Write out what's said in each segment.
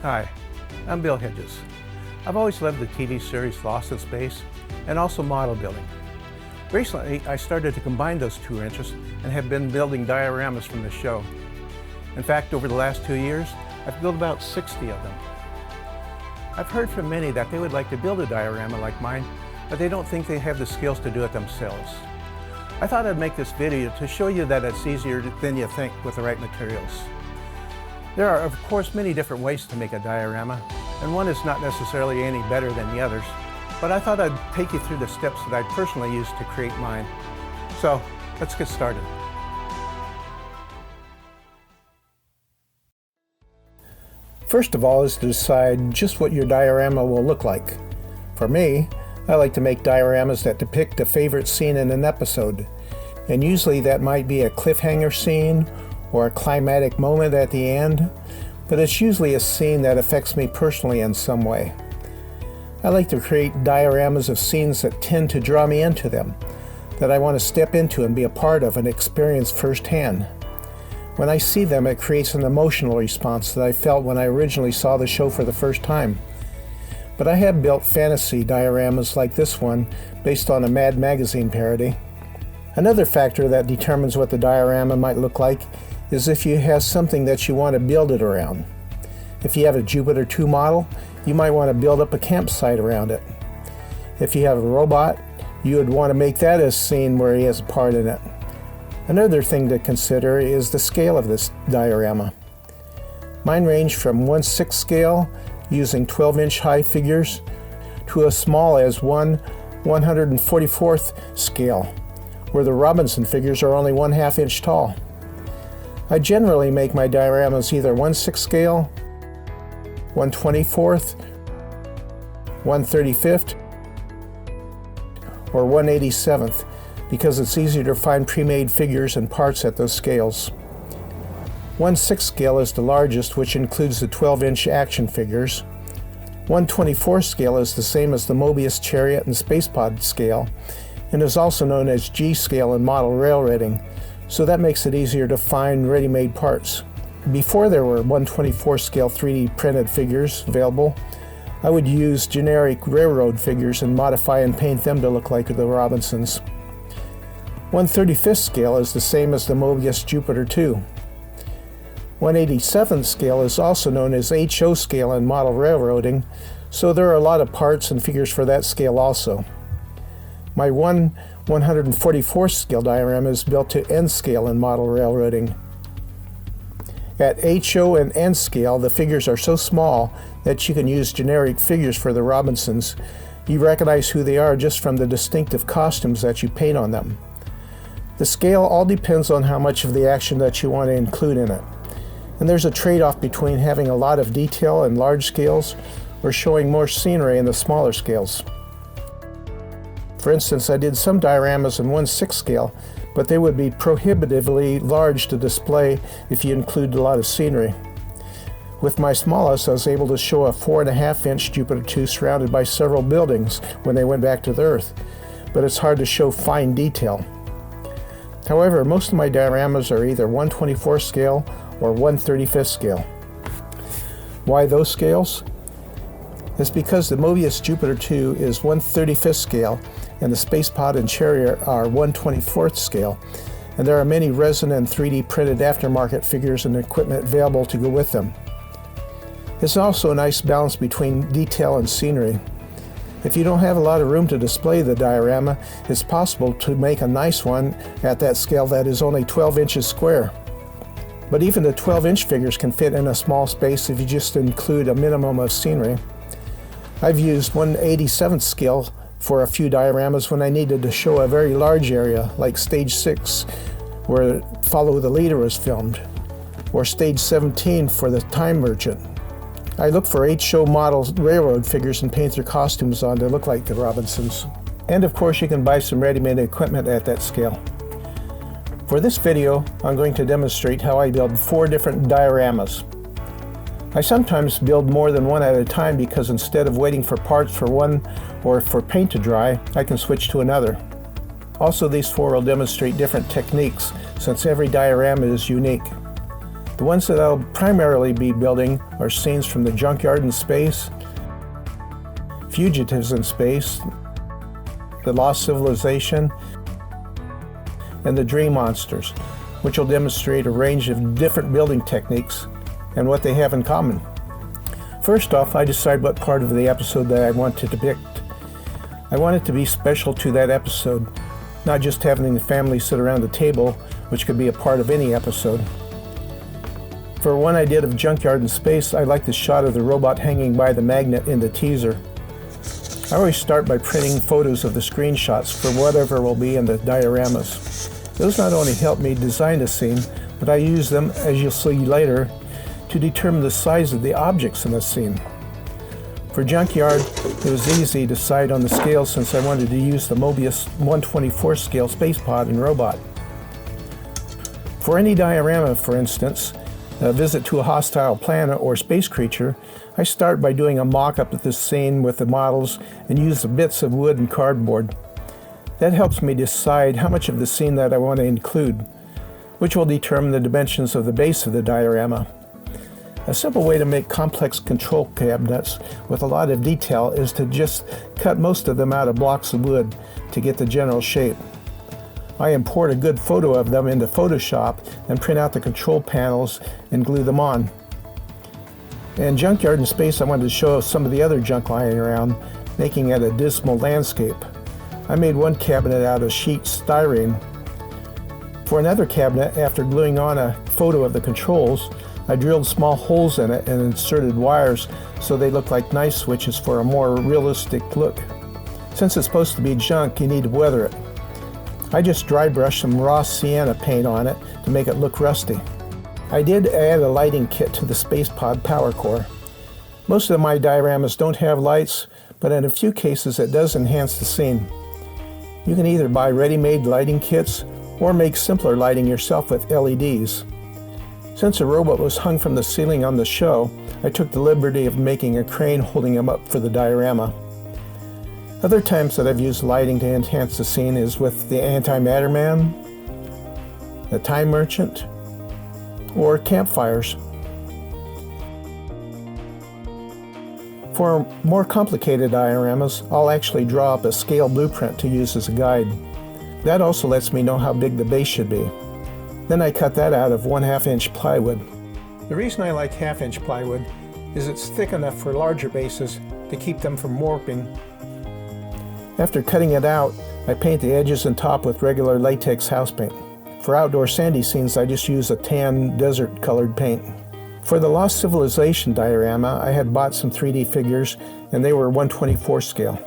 Hi, I'm Bill Hedges. I've always loved the TV series Lost in Space and also model building. Recently, I started to combine those two interests and have been building dioramas from the show. In fact, over the last 2 years, I've built about 60 of them. I've heard from many that they would like to build a diorama like mine, but they don't think they have the skills to do it themselves. I thought I'd make this video to show you that it's easier than you think with the right materials. There are, of course, many different ways to make a diorama, and one is not necessarily any better than the others, but I thought I'd take you through the steps that I personally used to create mine. So, let's get started. First of all is to decide just what your diorama will look like. For me, I like to make dioramas that depict a favorite scene in an episode, and usually that might be a cliffhanger scene or a climatic moment at the end, but it's usually a scene that affects me personally in some way. I like to create dioramas of scenes that tend to draw me into them, that I want to step into and be a part of and experience firsthand. When I see them, it creates an emotional response that I felt when I originally saw the show for the first time. But I have built fantasy dioramas like this one based on a Mad Magazine parody. Another factor that determines what the diorama might look like is if you have something that you want to build it around. If you have a Jupiter 2 model, you might want to build up a campsite around it. If you have a robot, you would want to make that a scene where he has a part in it. Another thing to consider is the scale of this diorama. Mine range from 1/6 scale, using 12-inch high figures, to as small as 1/144th scale, where the Robinson figures are only 1/2 inch tall. I generally make my dioramas either 1/6 scale, 1/24th, 1/35th, or 1/87th, because it's easier to find pre-made figures and parts at those scales. 1/6 scale is the largest, which includes the 12-inch action figures. 1/24 scale is the same as the Mobius Chariot and Spacepod scale, and is also known as G scale in model railroading, so that makes it easier to find ready-made parts. Before there were 1/24 scale 3D printed figures available, I would use generic railroad figures and modify and paint them to look like the Robinsons. 1/35th scale is the same as the Mobius Jupiter 2. 1/87th scale is also known as HO scale in model railroading, so there are a lot of parts and figures for that scale also. My 1/144th scale diorama is built to N scale in model railroading. At HO and N scale, the figures are so small that you can use generic figures for the Robinsons. You recognize who they are just from the distinctive costumes that you paint on them. The scale all depends on how much of the action that you want to include in it. And there's a trade-off between having a lot of detail in large scales or showing more scenery in the smaller scales. For instance, I did some dioramas in 1/6 scale, but they would be prohibitively large to display if you include a lot of scenery. With my smallest, I was able to show a 4.5-inch Jupiter 2 surrounded by several buildings when they went back to the Earth, but it's hard to show fine detail. However, most of my dioramas are either 1/24 scale or 1/35th scale. Why those scales? It's because the Mobius Jupiter 2 is 1/35th scale and the Spacepod and Chariot are 1/24th scale, and there are many resin and 3D printed aftermarket figures and equipment available to go with them. It's also a nice balance between detail and scenery. If you don't have a lot of room to display the diorama, it's possible to make a nice one at that scale that is only 12 inches square. But even the 12-inch figures can fit in a small space if you just include a minimum of scenery. I've used 1/87th scale for a few dioramas when I needed to show a very large area, like Stage 6, where Follow the Leader was filmed, or Stage 17 for the Time Merchant. I look for HO model railroad figures and paint their costumes on to look like the Robinsons. And of course, you can buy some ready-made equipment at that scale. For this video, I'm going to demonstrate how I build 4 different dioramas. I sometimes build more than one at a time because instead of waiting for parts for one or for paint to dry, I can switch to another. Also, these 4 will demonstrate different techniques since every diorama is unique. The ones that I'll primarily be building are scenes from the junkyard in space, fugitives in space, the lost civilization, and the dream monsters, which will demonstrate a range of different building techniques and what they have in common. First off, I decide what part of the episode that I want to depict. I want it to be special to that episode, not just having the family sit around the table, which could be a part of any episode. For one I did of Junkyard in Space, I like the shot of the robot hanging by the magnet in the teaser. I always start by printing photos of the screenshots for whatever will be in the dioramas. Those not only help me design the scene, but I use them, as you'll see later, to determine the size of the objects in the scene. For Junkyard, it was easy to decide on the scale since I wanted to use the Mobius 1/24 scale space pod and robot. For any diorama, for instance, a visit to a hostile planet or space creature, I start by doing a mock-up of this scene with the models and use the bits of wood and cardboard. That helps me decide how much of the scene that I want to include, which will determine the dimensions of the base of the diorama. A simple way to make complex control cabinets with a lot of detail is to just cut most of them out of blocks of wood to get the general shape. I import a good photo of them into Photoshop and print out the control panels and glue them on. In Junkyard in Space, I wanted to show some of the other junk lying around, making it a dismal landscape. I made one cabinet out of sheet styrene. For another cabinet, after gluing on a photo of the controls, I drilled small holes in it and inserted wires so they look like knife switches for a more realistic look. Since it's supposed to be junk, you need to weather it. I just dry brushed some raw sienna paint on it to make it look rusty. I did add a lighting kit to the SpacePod power core. Most of my dioramas don't have lights, but in a few cases it does enhance the scene. You can either buy ready-made lighting kits or make simpler lighting yourself with LEDs. Since the robot was hung from the ceiling on the show, I took the liberty of making a crane holding him up for the diorama. Other times that I've used lighting to enhance the scene is with the Antimatter Man, the Time Merchant, or campfires. For more complicated dioramas, I'll actually draw up a scale blueprint to use as a guide. That also lets me know how big the base should be. Then I cut that out of 1/2 inch plywood. The reason I like 1/2 inch plywood is it's thick enough for larger bases to keep them from warping. After cutting it out, I paint the edges and top with regular latex house paint. For outdoor sandy scenes, I just use a tan desert colored paint. For the Lost Civilization diorama, I had bought some 3D figures and they were 1/24 scale.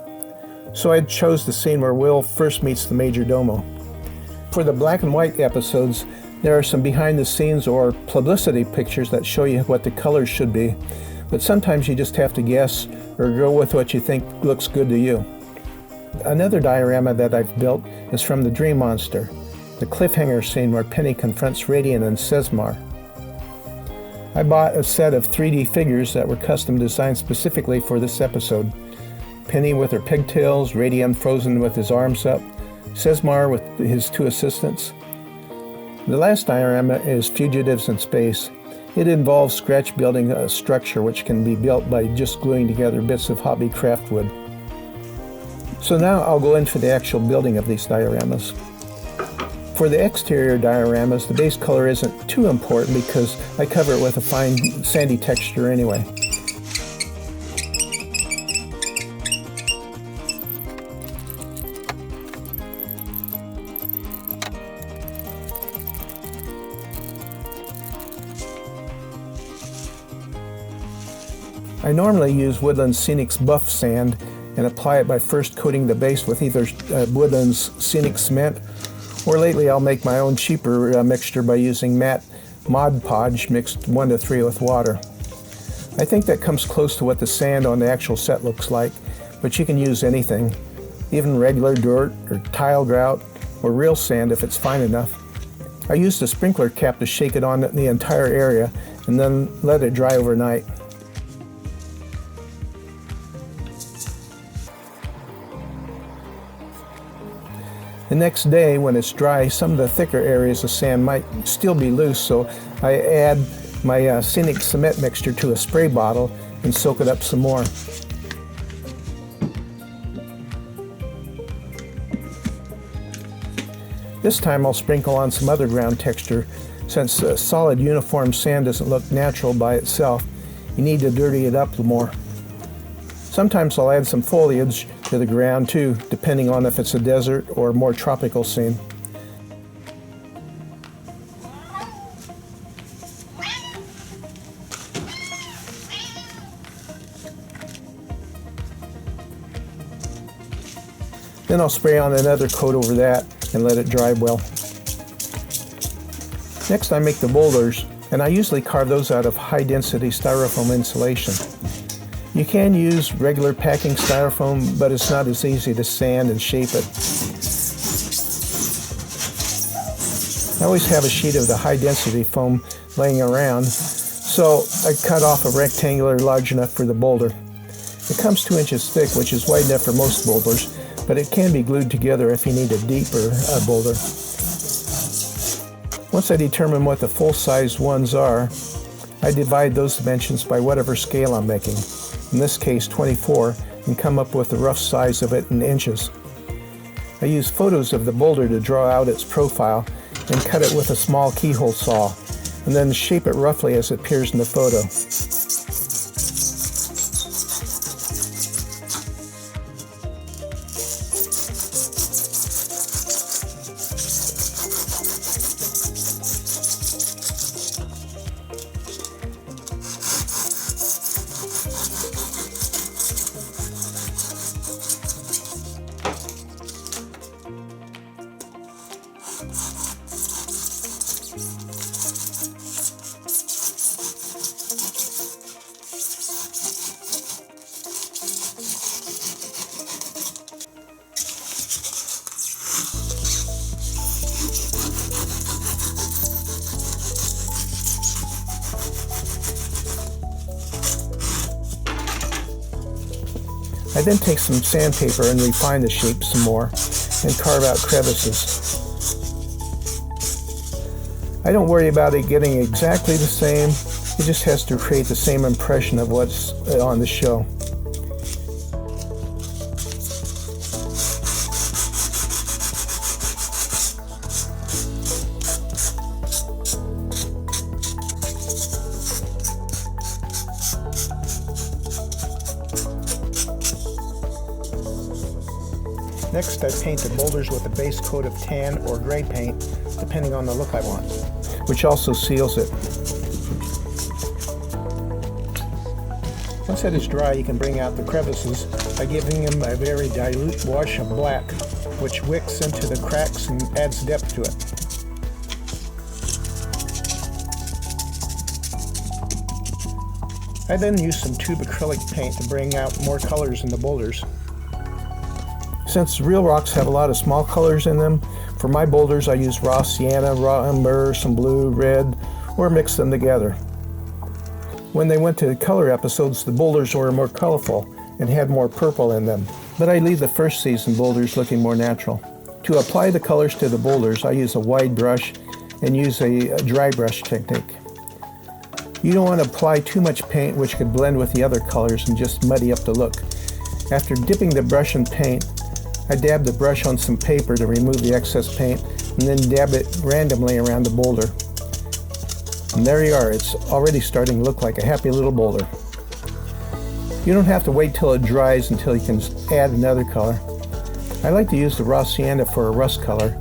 So I chose the scene where Will first meets the Major Domo. For the black and white episodes, there are some behind the scenes or publicity pictures that show you what the colors should be, but sometimes you just have to guess or go with what you think looks good to you. Another diorama that I've built is from the Dream Monster, the cliffhanger scene where Penny confronts Radiant and Sesmar. I bought a set of 3D figures that were custom designed specifically for this episode. Penny with her pigtails, Radiant frozen with his arms up, Sesmar with his 2 assistants. The last diorama is Fugitives in Space. It involves scratch building a structure which can be built by just gluing together bits of hobby craft wood. So now I'll go into the actual building of these dioramas. For the exterior dioramas, the base color isn't too important because I cover it with a fine sandy texture anyway. I normally use Woodland Scenic's buff sand and apply it by first coating the base with either Woodland's Scenic Cement, or lately I'll make my own cheaper mixture by using matte Mod Podge mixed 1:3 with water. I think that comes close to what the sand on the actual set looks like, but you can use anything, even regular dirt or tile grout or real sand if it's fine enough. I used a sprinkler cap to shake it on the entire area and then let it dry overnight. The next day, when it's dry, some of the thicker areas of sand might still be loose, so I add my scenic cement mixture to a spray bottle and soak it up some more. This time I'll sprinkle on some other ground texture. Since solid uniform sand doesn't look natural by itself, you need to dirty it up more. Sometimes I'll add some foliage to the ground too, depending on if it's a desert or a more tropical scene. Then I'll spray on another coat over that and let it dry well. Next I make the boulders, and I usually carve those out of high-density styrofoam insulation. You can use regular packing styrofoam, but it's not as easy to sand and shape it. I always have a sheet of the high-density foam laying around, so I cut off a rectangular large enough for the boulder. It comes 2 inches thick, which is wide enough for most boulders, but it can be glued together if you need a deeper boulder. Once I determine what the full-size ones are, I divide those dimensions by whatever scale I'm making, in this case 24, and come up with the rough size of it in inches. I use photos of the boulder to draw out its profile and cut it with a small keyhole saw, and then shape it roughly as it appears in the photo. I then take some sandpaper and refine the shape some more and carve out crevices. I don't worry about it getting exactly the same, it just has to create the same impression of what's on the show. Next, I paint the boulders with a base coat of tan or gray paint, depending on the look I want, which also seals it. Once it is dry, you can bring out the crevices by giving them a very dilute wash of black, which wicks into the cracks and adds depth to it. I then use some tube acrylic paint to bring out more colors in the boulders. Since real rocks have a lot of small colors in them, for my boulders I use raw sienna, raw umber, some blue, red, or mix them together. When they went to color episodes, the boulders were more colorful and had more purple in them, but I leave the first season boulders looking more natural. To apply the colors to the boulders, I use a wide brush and use a dry brush technique. You don't want to apply too much paint, which could blend with the other colors and just muddy up the look. After dipping the brush in paint, I dab the brush on some paper to remove the excess paint and then dab it randomly around the boulder. And there you are, it's already starting to look like a happy little boulder. You don't have to wait till it dries until you can add another color. I like to use the raw sienna for a rust color,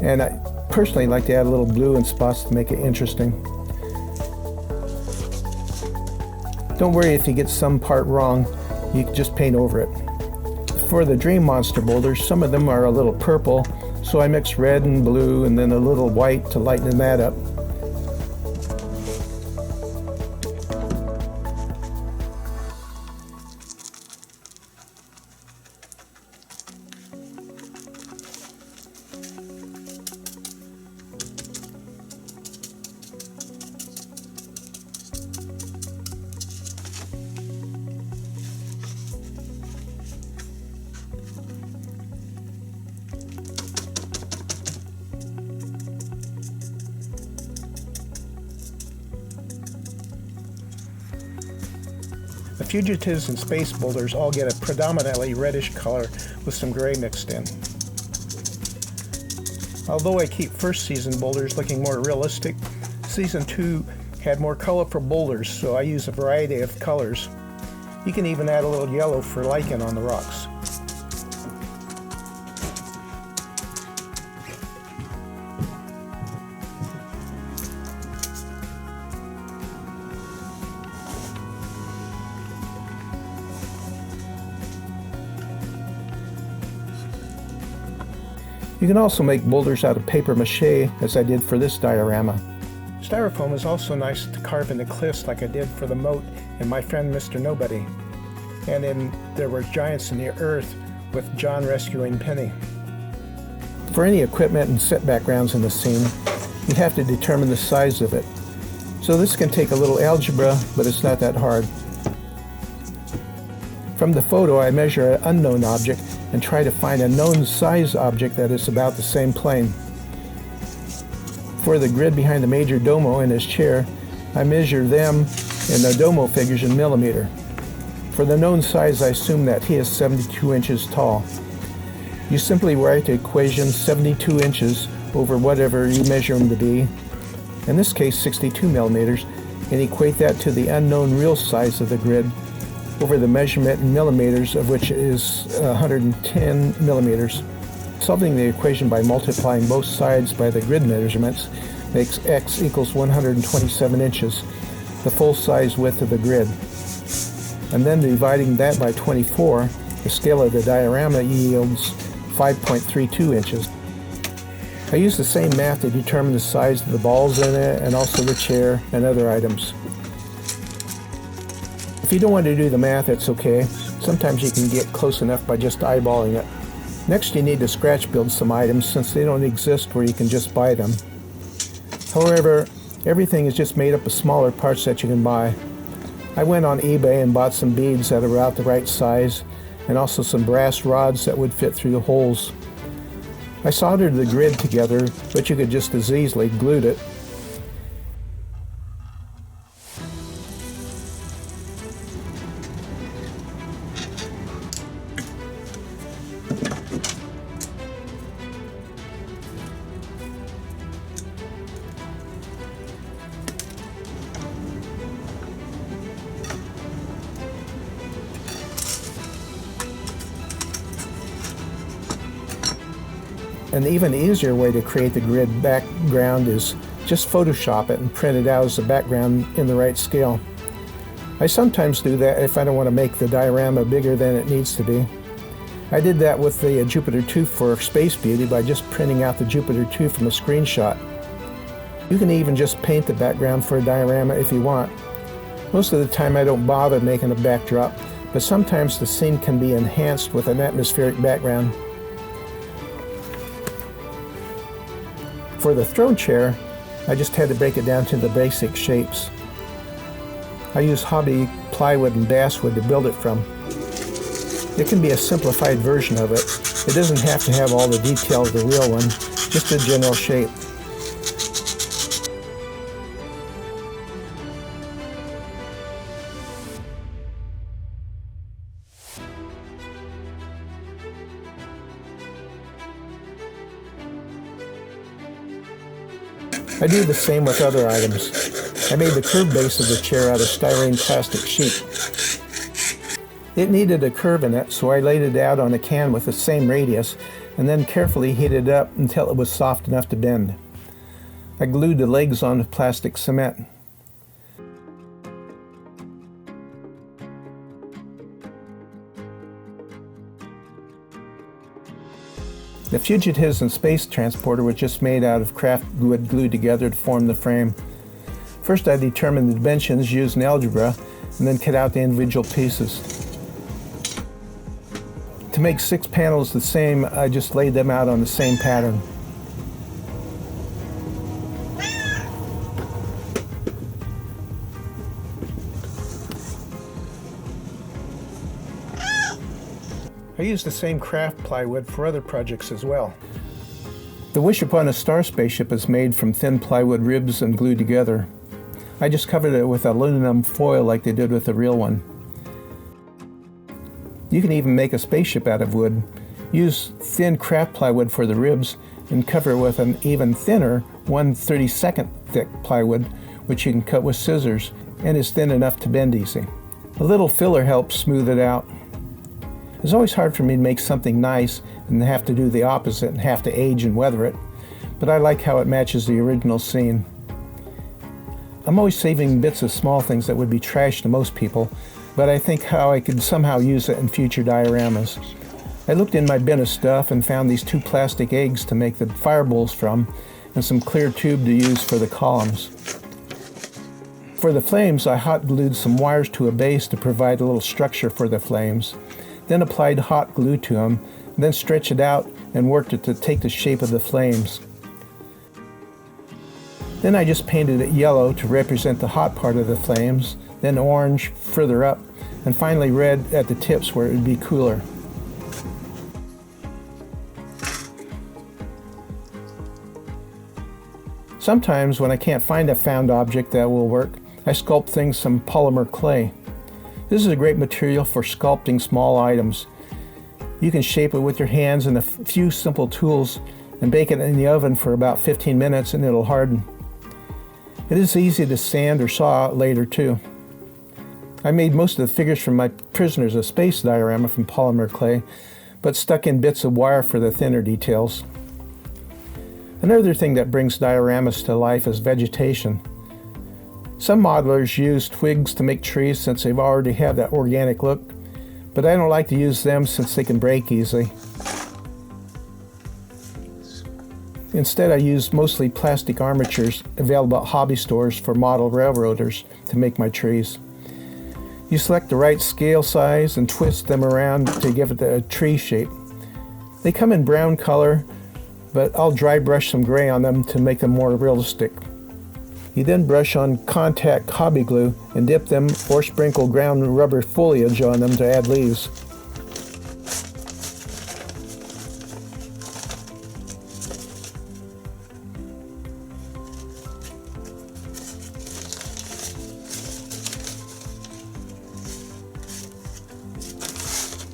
and I personally like to add a little blue in spots to make it interesting. Don't worry if you get some part wrong, you can just paint over it. For the Dream Monster boulders, some of them are a little purple, so I mix red and blue and then a little white to lighten that up. The fugitives and space boulders all get a predominantly reddish color with some gray mixed in. Although I keep first season boulders looking more realistic, season 2 had more colorful boulders, so I use a variety of colors. You can even add a little yellow for lichen on the rocks. You can also make boulders out of paper mache, as I did for this diorama. Styrofoam is also nice to carve into cliffs like I did for the moat and my friend Mr. Nobody. And then there were giants in the earth with John rescuing Penny. For any equipment and set backgrounds in the scene, you have to determine the size of it. So this can take a little algebra, but it's not that hard. From the photo, I measure an unknown object and try to find a known size object that is about the same plane. For the grid behind the Major Domo and his chair, I measure them and the Domo figures in millimeter. For the known size, I assume that he is 72 inches tall. You simply write the equation 72 inches over whatever you measure him to be, in this case 62 millimeters, and equate that to the unknown real size of the grid over the measurement in millimeters, of which is 110 millimeters. Solving the equation by multiplying both sides by the grid measurements makes x equals 127 inches, the full size width of the grid. And then dividing that by 24, the scale of the diorama yields 5.32 inches. I use the same math to determine the size of the balls in it and also the chair and other items. If you don't want to do the math, it's okay. Sometimes you can get close enough by just eyeballing it. Next, you need to scratch build some items since they don't exist where you can just buy them. However, everything is just made up of smaller parts that you can buy. I went on eBay and bought some beads that are about the right size and also some brass rods that would fit through the holes. I soldered the grid together, but you could just as easily glued it. An even easier way to create the grid background is just Photoshop it and print it out as a background in the right scale. I sometimes do that if I don't want to make the diorama bigger than it needs to be. I did that with the Jupiter 2 for Space Beauty by just printing out the Jupiter 2 from a screenshot. You can even just paint the background for a diorama if you want. Most of the time I don't bother making a backdrop, but sometimes the scene can be enhanced with an atmospheric background. For the throne chair, I just had to break it down to the basic shapes. I use hobby plywood and basswood to build it from. It can be a simplified version of it. It doesn't have to have all the detail of the real one, just a general shape. I do the same with other items. I made the curved base of the chair out of styrene plastic sheet. It needed a curve in it, so I laid it out on a can with the same radius and then carefully heated it up until it was soft enough to bend. I glued the legs on plastic cement. The fugitives and space transporter was just made out of craft wood glued together to form the frame. First I determined the dimensions using algebra and then cut out the individual pieces. To make 6 panels the same, I just laid them out on the same pattern. I used the same craft plywood for other projects as well. The Wish Upon a Star spaceship is made from thin plywood ribs and glued together. I just covered it with aluminum foil like they did with the real one. You can even make a spaceship out of wood. Use thin craft plywood for the ribs and cover it with an even thinner 1/32 thick plywood, which you can cut with scissors and is thin enough to bend easy. A little filler helps smooth it out. It's always hard for me to make something nice and have to do the opposite and have to age and weather it, but I like how it matches the original scene. I'm always saving bits of small things that would be trash to most people, but I think how I could somehow use it in future dioramas. I looked in my bin of stuff and found these 2 plastic eggs to make the fire bowls from and some clear tube to use for the columns. For the flames, I hot glued some wires to a base to provide a little structure for the flames, then applied hot glue to them, then stretched it out and worked it to take the shape of the flames. Then I just painted it yellow to represent the hot part of the flames, then orange further up, and finally red at the tips where it would be cooler. Sometimes when I can't find a found object that will work, I sculpt things from polymer clay. This is a great material for sculpting small items. You can shape it with your hands and a few simple tools and bake it in the oven for about 15 minutes and it'll harden. It is easy to sand or saw out later too. I made most of the figures from my Prisoners of Space diorama from polymer clay, but stuck in bits of wire for the thinner details. Another thing that brings dioramas to life is vegetation. Some modelers use twigs to make trees since they already have that organic look, but I don't like to use them since they can break easily. Instead, I use mostly plastic armatures available at hobby stores for model railroaders to make my trees. You select the right scale size and twist them around to give it a tree shape. They come in brown color, but I'll dry brush some gray on them to make them more realistic. You then brush on contact hobby glue and dip them or sprinkle ground rubber foliage on them to add leaves.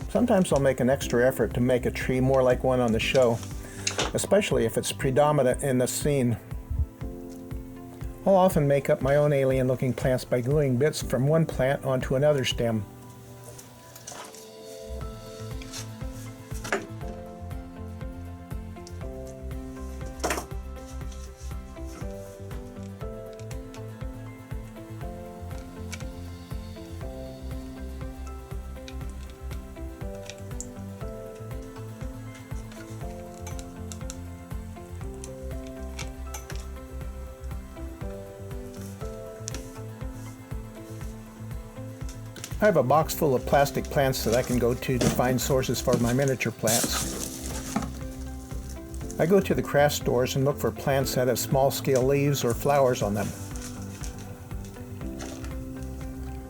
Sometimes I'll make an extra effort to make a tree more like one on the show, especially if it's predominant in the scene. I'll often make up my own alien-looking plants by gluing bits from one plant onto another stem. I have a box full of plastic plants that I can go to find sources for my miniature plants. I go to the craft stores and look for plants that have small-scale leaves or flowers on them.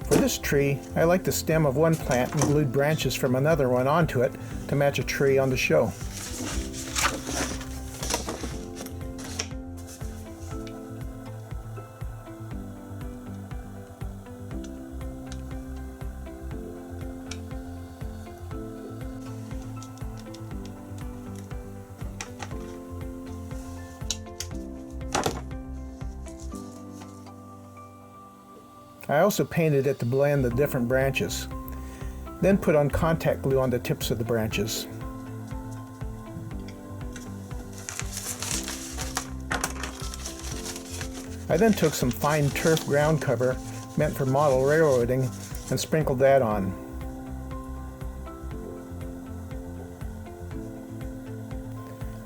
For this tree, I like the stem of one plant and glued branches from another one onto it to match a tree on the show. I also painted it to blend the different branches, then put on contact glue on the tips of the branches. I then took some fine turf ground cover meant for model railroading and sprinkled that on.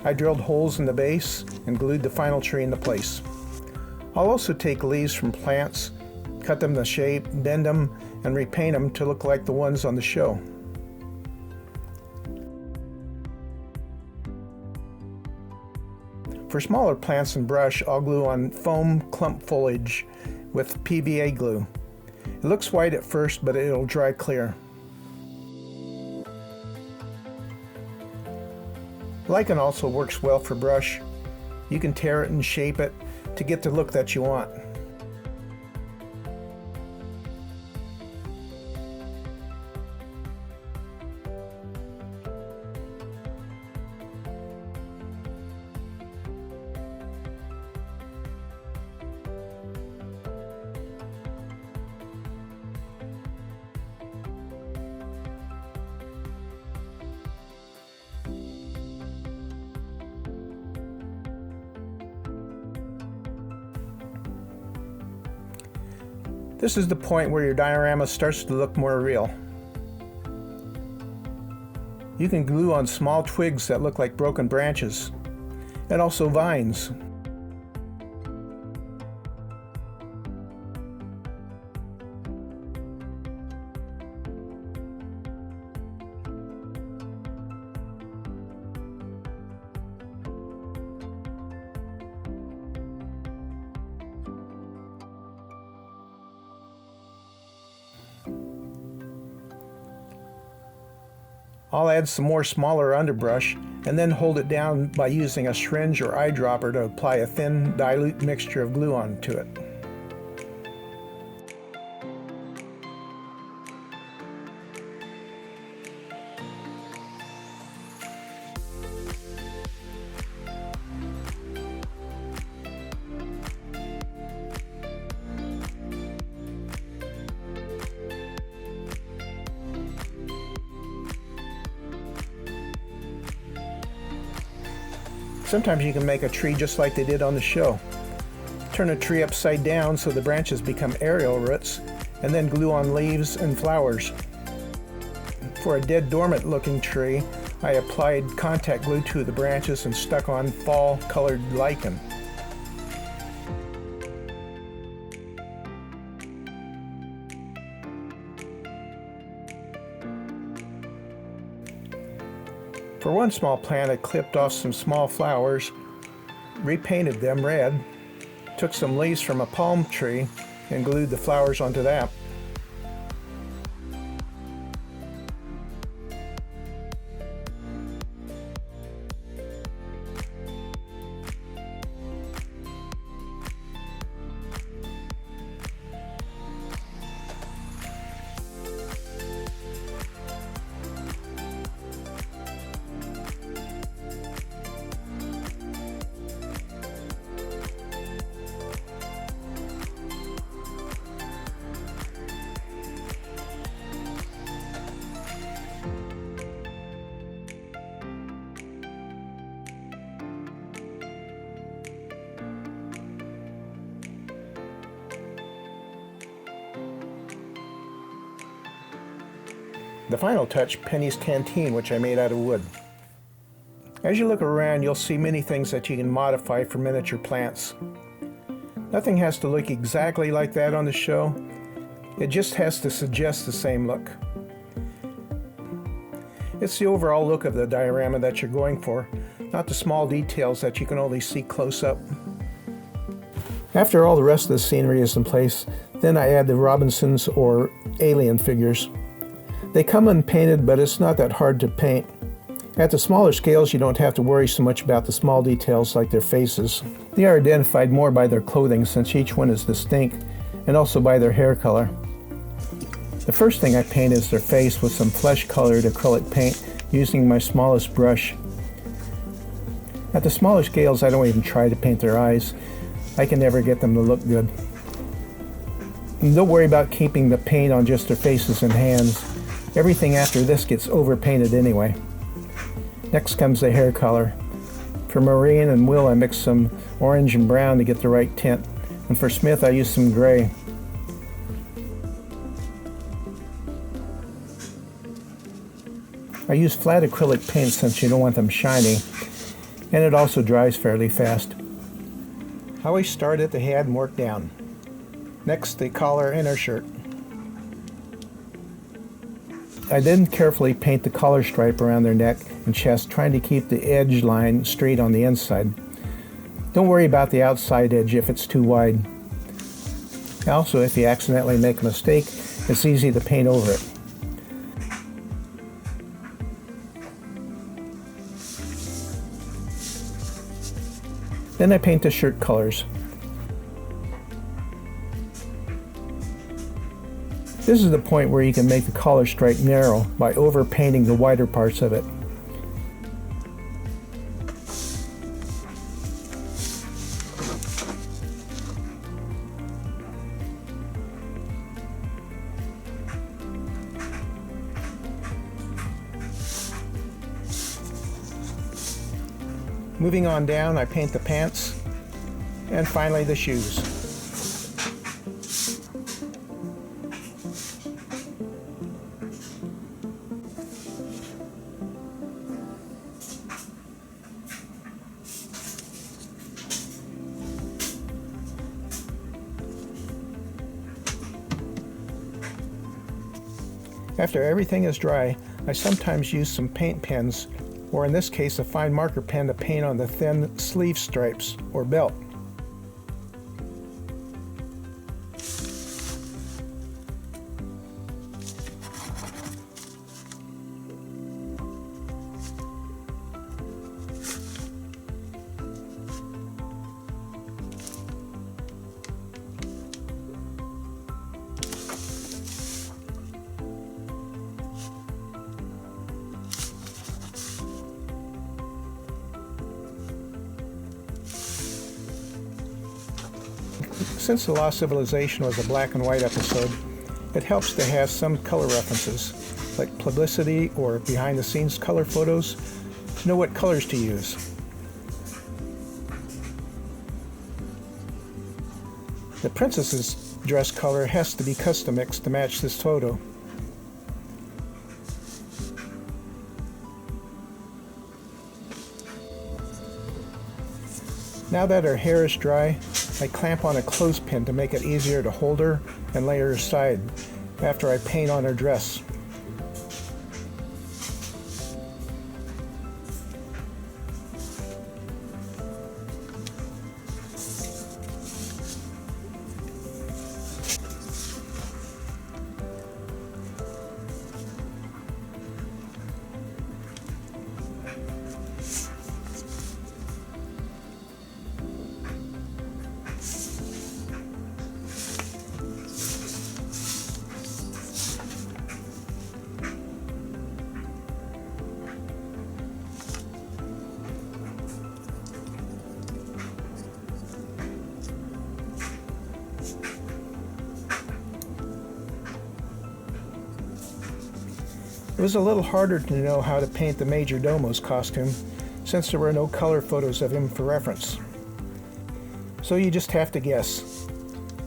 I drilled holes in the base and glued the final tree into place. I'll also take leaves from plants, cut them to shape, bend them, and repaint them to look like the ones on the show. For smaller plants and brush, I'll glue on foam clump foliage with PVA glue. It looks white at first, but it'll dry clear. Lichen also works well for brush. You can tear it and shape it to get the look that you want. This is the point where your diorama starts to look more real. You can glue on small twigs that look like broken branches, and also vines. I'll add some more smaller underbrush and then hold it down by using a syringe or eyedropper to apply a thin, dilute mixture of glue onto it. Sometimes you can make a tree just like they did on the show. Turn a tree upside down so the branches become aerial roots, and then glue on leaves and flowers. For a dead dormant looking tree, I applied contact glue to the branches and stuck on fall colored lichen. For one small plant, I clipped off some small flowers, repainted them red, took some leaves from a palm tree, and glued the flowers onto that. The final touch, Penny's Canteen, which I made out of wood. As you look around, you'll see many things that you can modify for miniature plants. Nothing has to look exactly like that on the show. It just has to suggest the same look. It's the overall look of the diorama that you're going for, not the small details that you can only see close up. After all the rest of the scenery is in place, then I add the Robinsons or alien figures. They come unpainted, but it's not that hard to paint. At the smaller scales, you don't have to worry so much about the small details like their faces. They are identified more by their clothing since each one is distinct, and also by their hair color. The first thing I paint is their face with some flesh-colored acrylic paint using my smallest brush. At the smaller scales, I don't even try to paint their eyes. I can never get them to look good. And don't worry about keeping the paint on just their faces and hands. Everything after this gets overpainted anyway. Next comes the hair color. For Maureen and Will, I mixed some orange and brown to get the right tint. And for Smith, I used some gray. I use flat acrylic paint since you don't want them shiny, and it also dries fairly fast. I always start at the head and work down. Next, the collar and her shirt. I then carefully paint the collar stripe around their neck and chest, trying to keep the edge line straight on the inside. Don't worry about the outside edge if it's too wide. Also, if you accidentally make a mistake, it's easy to paint over it. Then I paint the shirt colors. This is the point where you can make the collar stripe narrow by overpainting the wider parts of it. Moving on down, I paint the pants and finally the shoes. After everything is dry, I sometimes use some paint pens, or in this case a fine marker pen, to paint on the thin sleeve stripes or belt. Since The Lost Civilization was a black and white episode, it helps to have some color references, like publicity or behind-the-scenes color photos, to know what colors to use. The princess's dress color has to be custom mixed to match this photo. Now that her hair is dry, I clamp on a clothespin to make it easier to hold her and lay her aside after I paint on her dress. It was a little harder to know how to paint the Major Domo's costume, since there were no color photos of him for reference. So you just have to guess.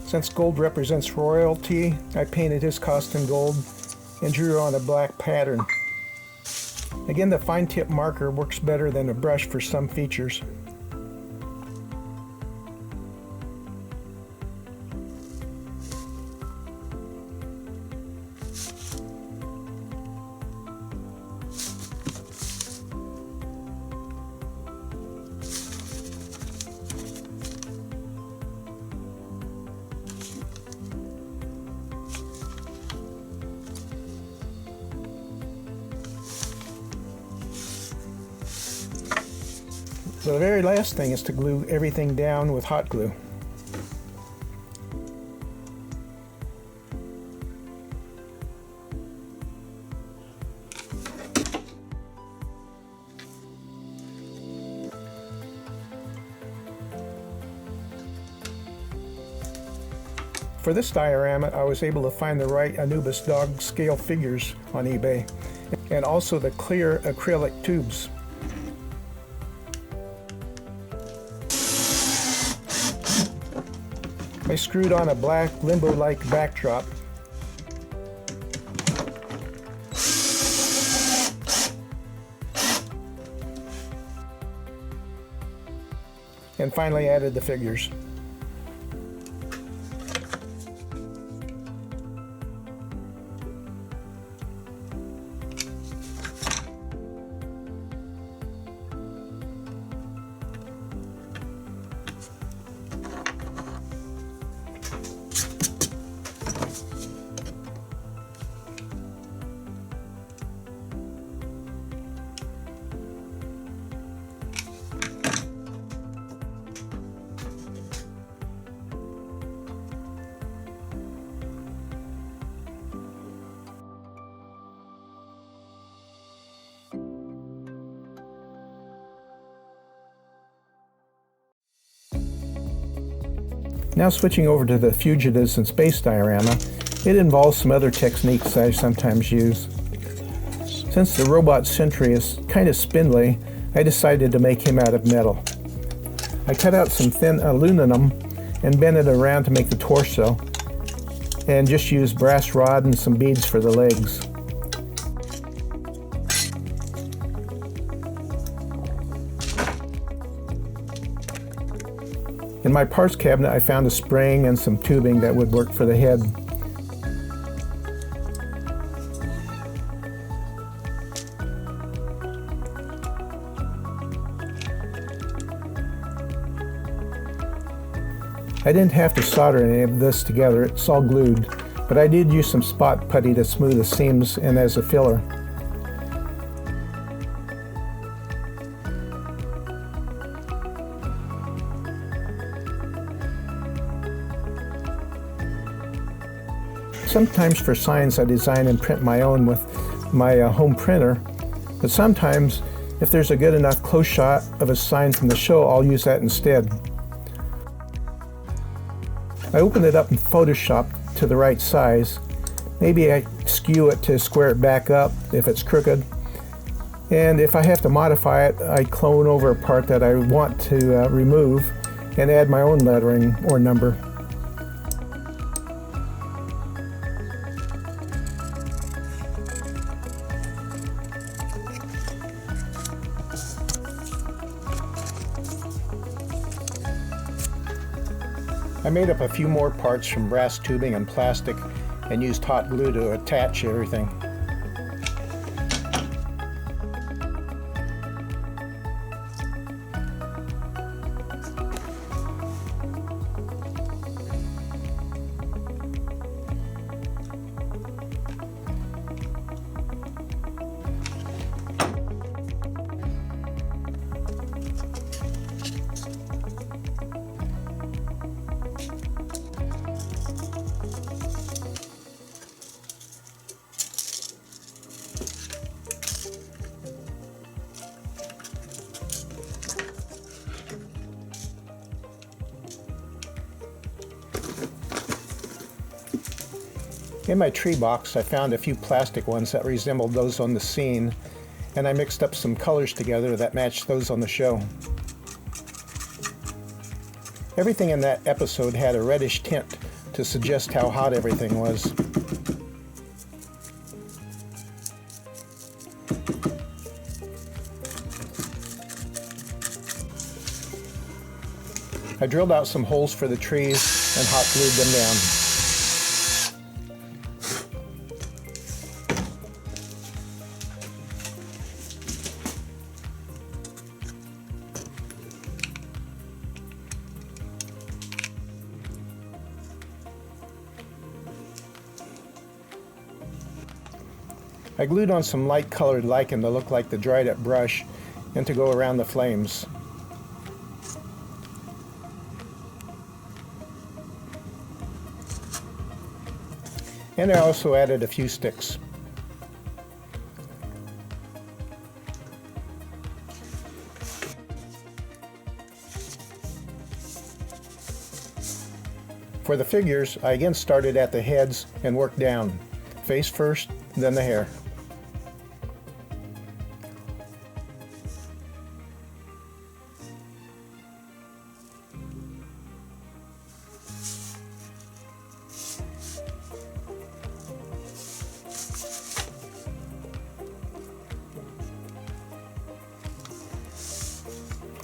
Since gold represents royalty, I painted his costume gold and drew on a black pattern. Again, the fine tip marker works better than a brush for some features. So the very last thing is to glue everything down with hot glue. For this diorama, I was able to find the right Anubis dog scale figures on eBay, and also the clear acrylic tubes. I screwed on a black limbo-like backdrop. And finally added the figures. Now switching over to the Fugitives in Space diorama, it involves some other techniques I sometimes use. Since the robot sentry is kind of spindly, I decided to make him out of metal. I cut out some thin aluminum and bent it around to make the torso, and just used brass rod and some beads for the legs. In my parts cabinet, I found a spring and some tubing that would work for the head. I didn't have to solder any of this together, it's all glued, but I did use some spot putty to smooth the seams and as a filler. Sometimes for signs I design and print my own with my home printer, but sometimes if there's a good enough close shot of a sign from the show, I'll use that instead. I open it up in Photoshop to the right size. Maybe I skew it to square it back up if it's crooked. And if I have to modify it, I clone over a part that I want to remove and add my own lettering or number. I made up a few more parts from brass tubing and plastic and used hot glue to attach everything. In my tree box, I found a few plastic ones that resembled those on the scene, and I mixed up some colors together that matched those on the show. Everything in that episode had a reddish tint to suggest how hot everything was. I drilled out some holes for the trees and hot glued them down. I glued on some light colored lichen to look like the dried up brush and to go around the flames. And I also added a few sticks. For the figures, I again started at the heads and worked down, face first, then the hair.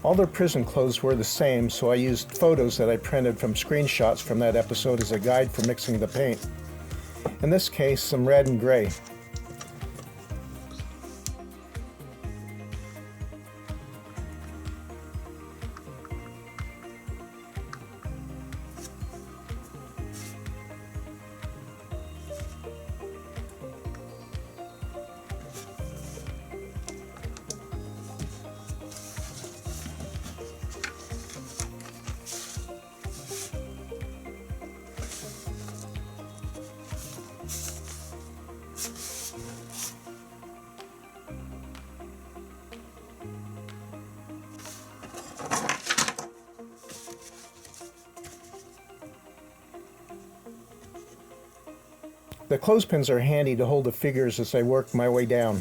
All their prison clothes were the same, so I used photos that I printed from screenshots from that episode as a guide for mixing the paint. In this case, some red and gray. The clothespins are handy to hold the figures as I work my way down.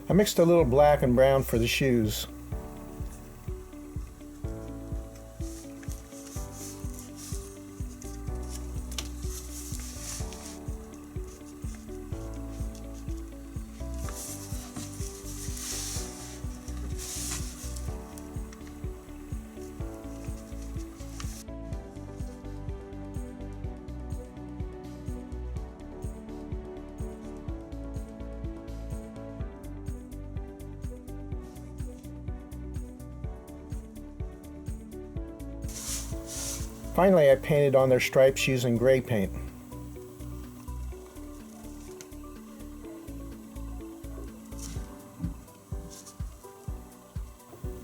I mixed a little black and brown for the shoes. Finally, I painted on their stripes using gray paint.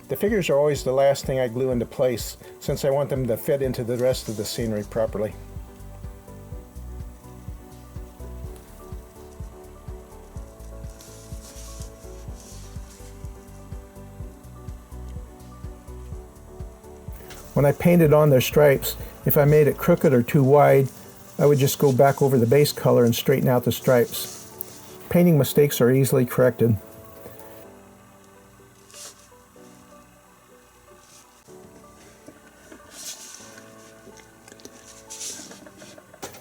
The figures are always the last thing I glue into place, since I want them to fit into the rest of the scenery properly. When I painted on their stripes, if I made it crooked or too wide, I would just go back over the base color and straighten out the stripes. Painting mistakes are easily corrected.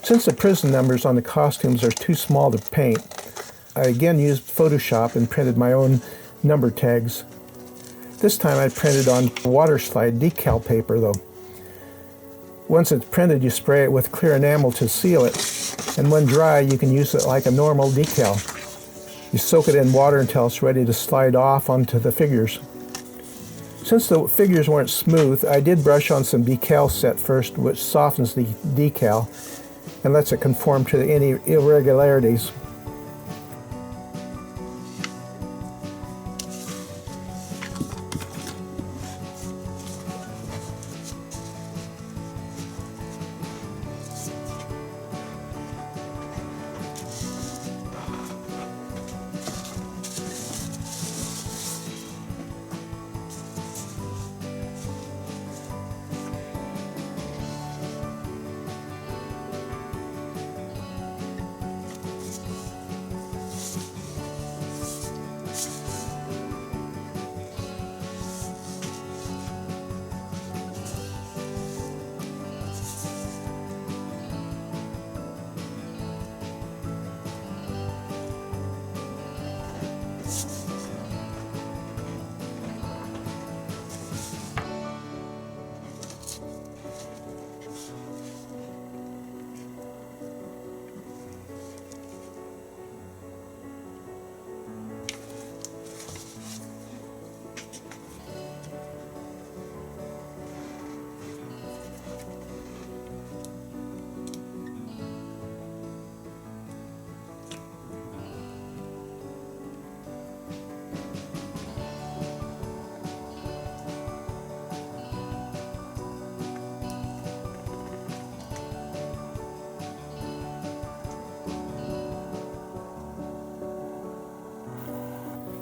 Since the prison numbers on the costumes are too small to paint, I again used Photoshop and printed my own number tags. This time I printed on water slide decal paper though. Once it's printed, you spray it with clear enamel to seal it, and when dry you can use it like a normal decal. You soak it in water until it's ready to slide off onto the figures. Since the figures weren't smooth, I did brush on some decal set first, which softens the decal and lets it conform to any irregularities.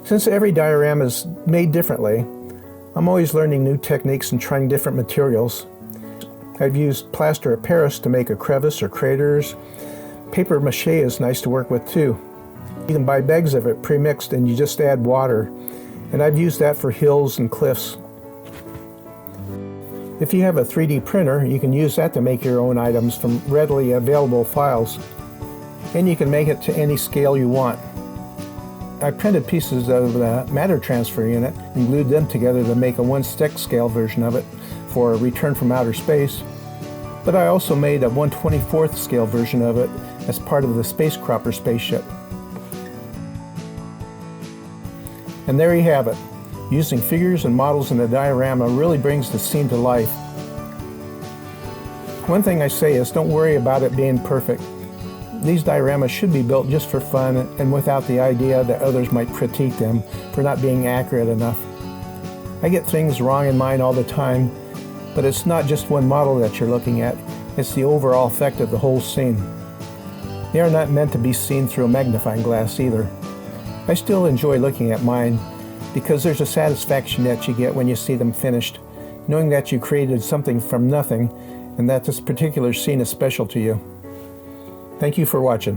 Since every diorama is made differently, I'm always learning new techniques and trying different materials. I've used plaster of Paris to make a crevice or craters. Paper mache is nice to work with too. You can buy bags of it pre-mixed and you just add water. And I've used that for hills and cliffs. If you have a 3D printer, you can use that to make your own items from readily available files. And you can make it to any scale you want. I printed pieces of the matter transfer unit and glued them together to make a 1/6 scale version of it for Return from Outer Space. But I also made a 1/24 scale version of it as part of the Space Cropper spaceship. And there you have it. Using figures and models in a diorama really brings the scene to life. One thing I say is don't worry about it being perfect. These dioramas should be built just for fun and without the idea that others might critique them for not being accurate enough. I get things wrong in mine all the time, but it's not just one model that you're looking at, it's the overall effect of the whole scene. They are not meant to be seen through a magnifying glass either. I still enjoy looking at mine because there's a satisfaction that you get when you see them finished, knowing that you created something from nothing and that this particular scene is special to you. Thank you for watching.